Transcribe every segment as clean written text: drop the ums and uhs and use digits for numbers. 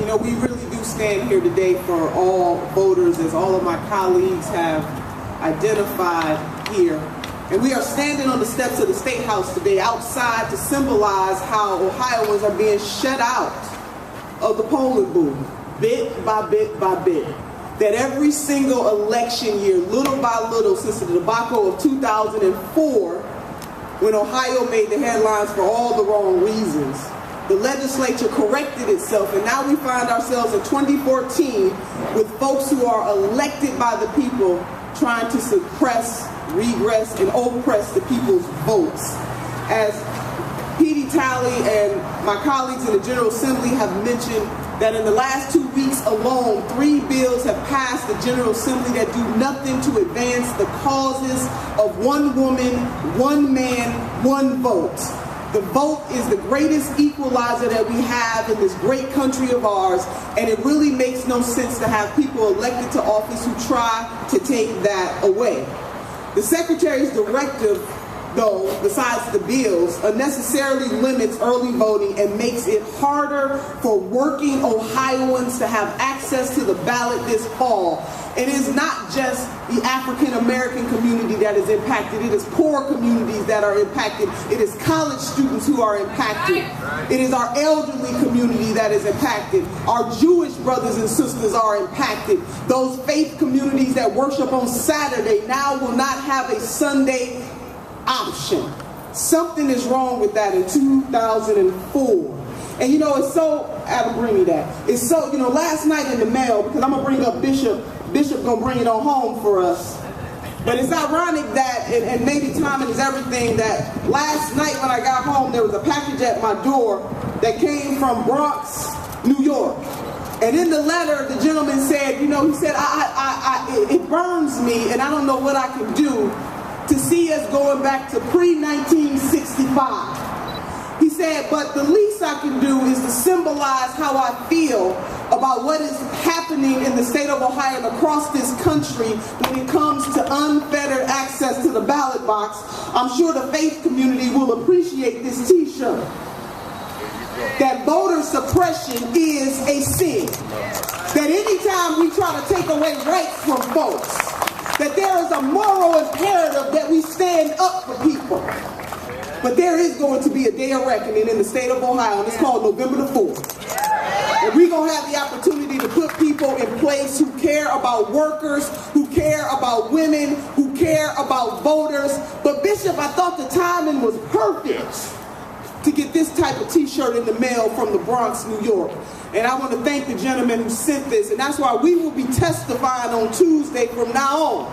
You know, we really do stand here today for all voters, as all of my colleagues have identified here. And we are standing on the steps of the State House today outside to symbolize how Ohioans are being shut out of the polling booth, bit by bit by bit. That every single election year, little by little, since the debacle of 2004, when Ohio made the headlines for all the wrong reasons, the legislature corrected itself, and now we find ourselves in 2014 with folks who are elected by the people trying to suppress, regress, and oppress the people's votes. As P.D. Talley and my colleagues in the General Assembly have mentioned, that in the last 2 weeks alone, 3 bills have passed the General Assembly that do nothing to advance the causes of one woman, one man, one vote. The vote is the greatest equalizer that we have in this great country of ours, and it really makes no sense to have people elected to office who try to take that away. The Secretary's directive, though, besides the bills, unnecessarily limits early voting and makes it harder for working Ohioans to have access to the ballot this fall. It is not just the African American community that is impacted. It is poor communities that are impacted. It is college students who are impacted. It is our elderly community that is impacted. Our Jewish brothers and sisters are impacted. Those faith communities that worship on Saturday now will not have a Sunday option. Something is wrong with that in 2004. And you know, it's so, Adam, bring me that. It's so, you know, last night in the mail, because I'm going to bring up Bishop going to bring it on home for us. But it's ironic that, and maybe timing is everything, that last night when I got home, there was a package at my door that came from Bronx, New York. And in the letter, the gentleman said, you know, he said, it burns me, and I don't know what I can do to see us going back to pre-1965. He said, but the least I can do is to symbolize how I feel about what is happening in the state of Ohio and across this country when it comes to unfettered access to the ballot box. I'm sure the faith community will appreciate this t-shirt. That voter suppression is a sin. That anytime we try to take away rights from folks, that there is a moral imperative that we stand up for people. But there is going to be a day of reckoning in the state of Ohio, and it's called November the 4th. And we're going to have the opportunity to put people in place who care about workers, who care about women, who care about voters. But Bishop, I thought the timing was perfect to get this type of t-shirt in the mail from the Bronx, New York. And I want to thank the gentleman who sent this, and that's why we will be testifying on Tuesday from now on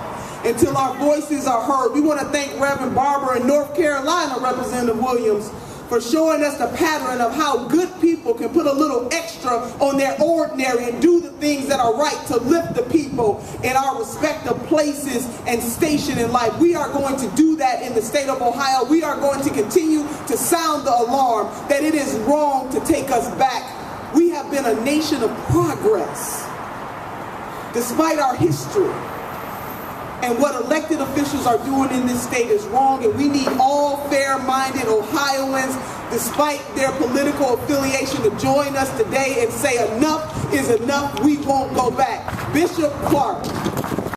until our voices are heard. We want to thank Reverend Barber in North Carolina, Representative Williams, for showing us the pattern of how good people can put a little extra on their ordinary and do the things that are right to lift the people in our respective places and station in life. We are going to do that in the state of Ohio. We are going to continue to sound the alarm that it is wrong to take us back. We have been a nation of progress despite our history. And what elected officials are doing in this state is wrong, and we need all fair-minded Ohioans, despite their political affiliation, to join us today and say enough is enough. We won't go back. Bishop Clark.